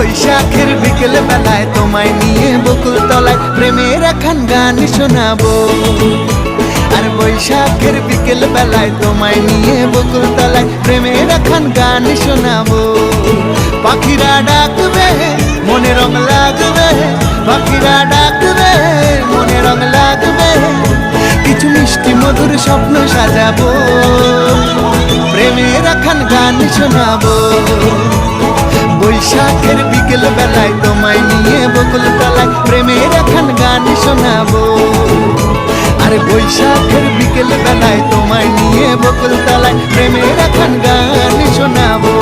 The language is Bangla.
বৈশাখের বিকেল বেলায় তোমায় নিয়ে বকুল তলায় প্রেমের একখান গান শোনাবো। আর বৈশাখের বিকেল বেলায় তোমায় নিয়ে বকুল তলায় প্রেমের একখান গান শোনাবো। পাখিরা ডাকবে মনে রং লাগবে, পাখিরা ডাকবে মনে রং লাগবে, কিছু মিষ্টি মধুর স্বপ্ন সাজাবো, প্রেমের একখান গান শোনাবো। বৈশাখের বিকেল বেলায় তোমায় নিয়ে বকুল তলায় প্রেমের একখান গান শোনাবো। আরে বৈশাখের বিকেল বেলায় তোমায় নিয়ে বকুল তলায় প্রেমের একখান গান শোনাবো।